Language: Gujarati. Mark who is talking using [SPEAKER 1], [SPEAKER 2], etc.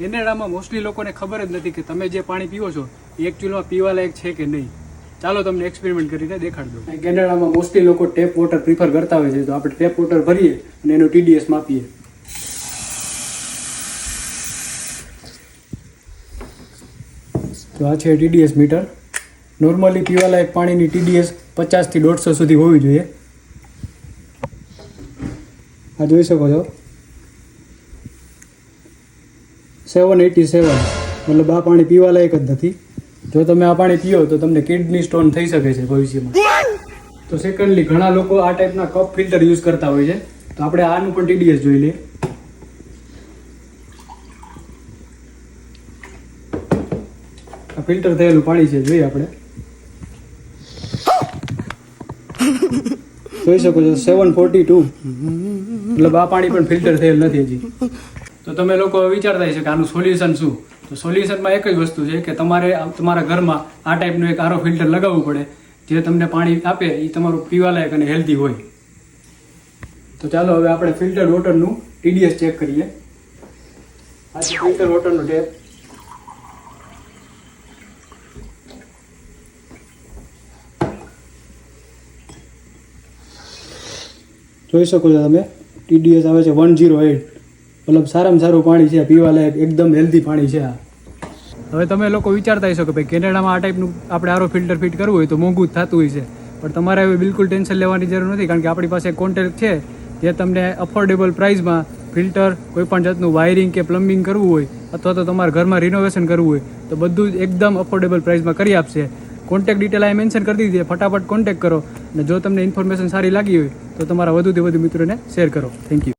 [SPEAKER 1] કેનેડામાં મોસ્ટલી લોકોને ખબર જ નથી કે તમે જે પાણી પીવો છો એ એકચ્યુઅલમાં પીવા લાયક છે કે નહીં. ચાલો તમને એક્સપેરિમેન્ટ કરીને દેખાડી દઉં. કેનેડામાં મોસ્ટલી લોકો ટેપ વોટર પ્રિફર કરતા હોય છે, તો આપણે ટેપ વોટર ભરીએ અને એનું TDS માપીએ. તો આ છે TDS મીટર. નોર્મલી પીવાલાયક પાણીની TDS 50 થી 150 સુધી હોવી જોઈએ. આ જોઈ શકો છો 787, મતલબ આ પાણી પીવાલાયક જ નથી. જો તમે આ પાણી પીઓ તો તમને કિડની સ્ટોન થઈ શકે છે ભવિષ્યમાં. તો સેકન્ડલી ઘણા લોકો આ ટાઈપના કપ ફિલ્ટર યુઝ કરતા હોય છે, તો આપણે આનું પણ TDS જોઈ લઈએ. આ ફિલ્ટર થયેલું પાણી છે, જોઈએ આપણે. જોઈ શકો છો 742, મતલબ આ પાણી પણ ફિલ્ટર થયેલ નથી હજી. તો તમે લોકો વિચારતા હશે કે આનું સોલ્યુશન શું? તો સોલ્યુશનમાં એક જ વસ્તુ છે કે તમારે તમારા ઘરમાં આ ટાઈપનું એક આરો ફિલ્ટર લગાવવું પડે, જે તમને પાણી આપે એ તમારું પીવાલાયક અને હેલ્ધી હોય. તો ચાલો હવે આપણે ફિલ્ટર વોટરનું TDS ચેક કરીએ. આ છે ફિલ્ટર વોટરનું ટેપ. જોઈ શકો છો તમે TDS આવે છે 108, મતલબ સારામાં સારું પાણી છે, પીવાલાયક એકદમ હેલ્ધી પાણી છે આ. હવે તમે લોકો વિચારતા હશો કે ભાઈ કેનેડામાં આ ટાઈપનું આપણે આરો ફિલ્ટર ફિટ કરવું હોય તો મોંઘું જ થતું હોય છે, પણ તમારે હવે બિલકુલ ટેન્શન લેવાની જરૂર નથી, કારણ કે આપણી પાસે કોન્ટેક્ટ છે જે તમને અફોર્ડેબલ પ્રાઇસમાં ફિલ્ટર, કોઈ પણ જાતનું વાયરિંગ કે પ્લમ્બિંગ કરવું હોય અથવા તો તમારા ઘરમાં રિનોવેશન કરવું હોય તો બધું જ એકદમ અફોર્ડેબલ પ્રાઇસમાં કરી આપશે. કોન્ટેક્ટ ડિટેલ અહીં મેન્શન કરી દીધી, ફટાફટ કોન્ટેક્ટ કરો. અને જો તમને ઇન્ફોર્મેશન સારી લાગી હોય તો તમારા વધુથી વધુ મિત્રોને શેર કરો. Thank you.